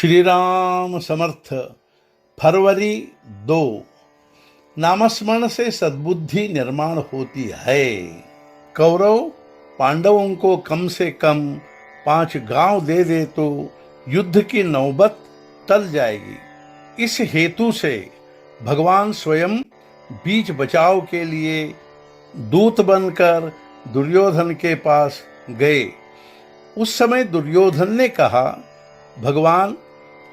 श्री राम समर्थ। फरवरी 2। नामस्मरण से सद्बुद्धि निर्माण होती है। कौरव पांडवों को कम से कम 5 गांव दे दे तो युद्ध की नौबत टल जाएगी। इस हेतु से भगवान स्वयं बीच बचाव के लिए दूत बनकर दुर्योधन के पास गए। उस समय दुर्योधन ने कहा, भगवान,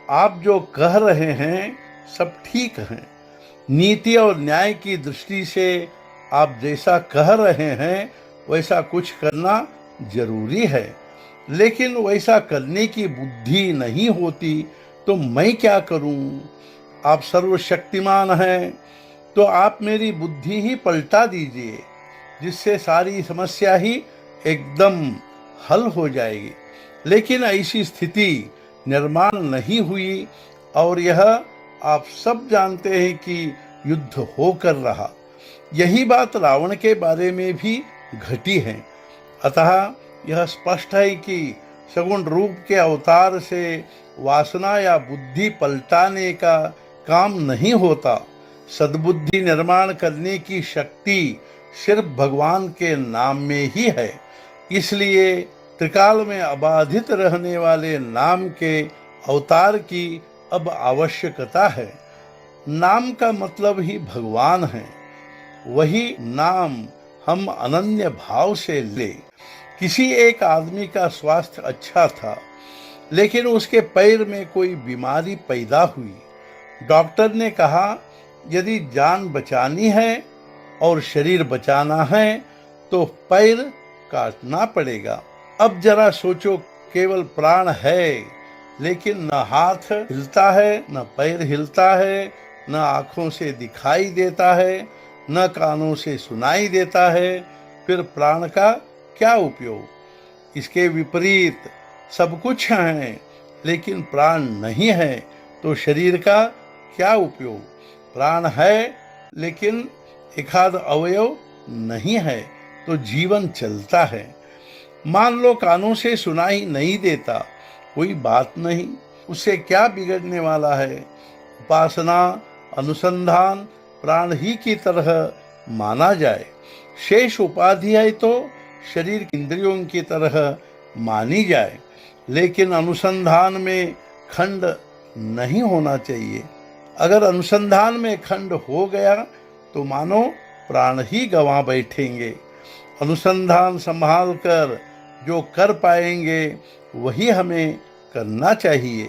आप जो कह रहे हैं सब ठीक है। नीति और न्याय की दृष्टि से आप जैसा कह रहे हैं वैसा कुछ करना जरूरी है, लेकिन वैसा करने की बुद्धि नहीं होती तो मैं क्या करूं? आप सर्वशक्तिमान हैं, तो आप मेरी बुद्धि ही पलटा दीजिए, जिससे सारी समस्या ही एकदम हल हो जाएगी। लेकिन ऐसी स्थिति निर्माण नहीं हुई और यह आप सब जानते हैं कि युद्ध होकर रहा। यही बात रावण के बारे में भी घटी है। अतः यह स्पष्ट है कि सगुण रूप के अवतार से वासना या बुद्धि पलटाने का काम नहीं होता। सद्बुद्धि निर्माण करने की शक्ति सिर्फ भगवान के नाम में ही है। इसलिए त्रिकाल में अबाधित रहने वाले नाम के अवतार की अब आवश्यकता है। नाम का मतलब ही भगवान है। वही नाम हम अनन्य भाव से ले। किसी एक आदमी का स्वास्थ्य अच्छा था, लेकिन उसके पैर में कोई बीमारी पैदा हुई। डॉक्टर ने कहा, यदि जान बचानी है और शरीर बचाना है तो पैर काटना पड़ेगा। अब जरा सोचो, केवल प्राण है, लेकिन न हाथ हिलता है, न पैर हिलता है, न आँखों से दिखाई देता है, न कानों से सुनाई देता है, फिर प्राण का क्या उपयोग? इसके विपरीत सब कुछ है, लेकिन प्राण नहीं है तो शरीर का क्या उपयोग? प्राण है, लेकिन एकाध अवयव नहीं है तो जीवन चलता है। मान लो कानों से सुनाई नहीं देता, कोई बात नहीं, उससे क्या बिगड़ने वाला है? उपासना, अनुसंधान प्राण ही की तरह माना जाए। शेष उपाधि है तो शरीर इंद्रियों की तरह मानी जाए, लेकिन अनुसंधान में खंड नहीं होना चाहिए। अगर अनुसंधान में खंड हो गया तो मानो प्राण ही गंवा बैठेंगे। अनुसंधान संभाल कर जो कर पाएंगे वही हमें करना चाहिए।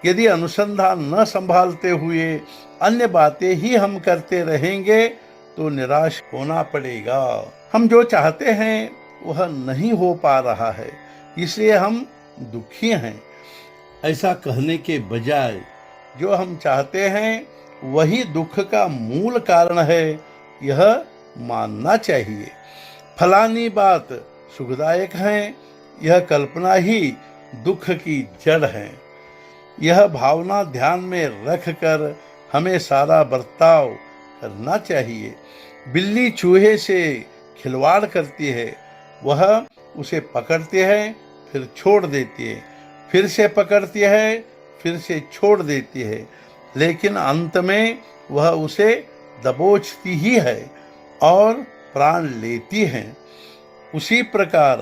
यदि अनुसंधान न संभालते हुए अन्य बातें ही हम करते रहेंगे तो निराश होना पड़ेगा। हम जो चाहते हैं वह नहीं हो पा रहा है, इसलिए हम दुखी हैं। ऐसा कहने के बजाय जो हम चाहते हैं वही दुख का मूल कारण है, यह मानना चाहिए। फलानी बात सुखदायक है, यह कल्पना ही दुख की जड़ है। यह भावना ध्यान में रख कर हमें सारा बर्ताव करना चाहिए। बिल्ली चूहे से खिलवाड़ करती है, वह उसे पकड़ती है, फिर छोड़ देती है, फिर से पकड़ती है, फिर से छोड़ देती है, लेकिन अंत में वह उसे दबोचती ही है और प्राण लेती है। उसी प्रकार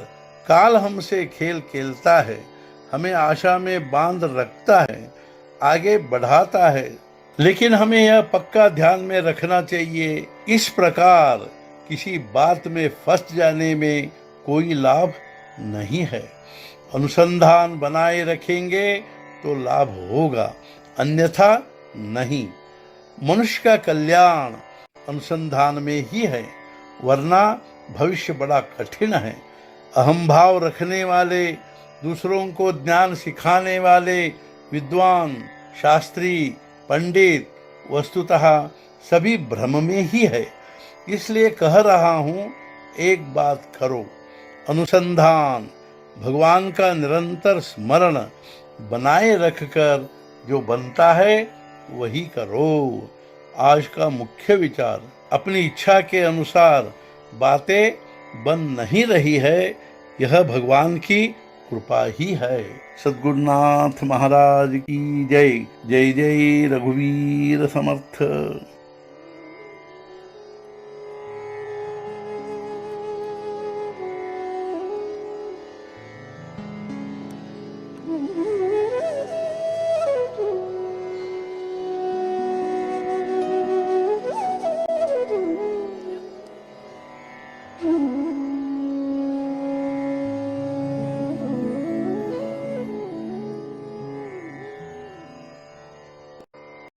काल हमसे खेल खेलता है, हमें आशा में बांध रखता है, आगे बढ़ाता है, लेकिन हमें यह पक्का ध्यान में रखना चाहिए, इस प्रकार किसी बात में फंस जाने में कोई लाभ नहीं है। अनुसंधान बनाए रखेंगे तो लाभ होगा, अन्यथा नहीं। मनुष्य का कल्याण अनुसंधान में ही है, वरना भविष्य बड़ा कठिन है। अहम भाव रखने वाले, दूसरों को ज्ञान सिखाने वाले विद्वान, शास्त्री, पंडित वस्तुतः सभी भ्रम में ही है। इसलिए कह रहा हूँ, एक बात करो, अनुसंधान, भगवान का निरंतर स्मरण बनाए रखकर जो बनता है वही करो। आज का मुख्य विचार, अपनी इच्छा के अनुसार बातें बन नहीं रही है, यह भगवान की कृपा ही है। सद्गुरुनाथ महाराज की जय। जय जय रघुवीर समर्थ।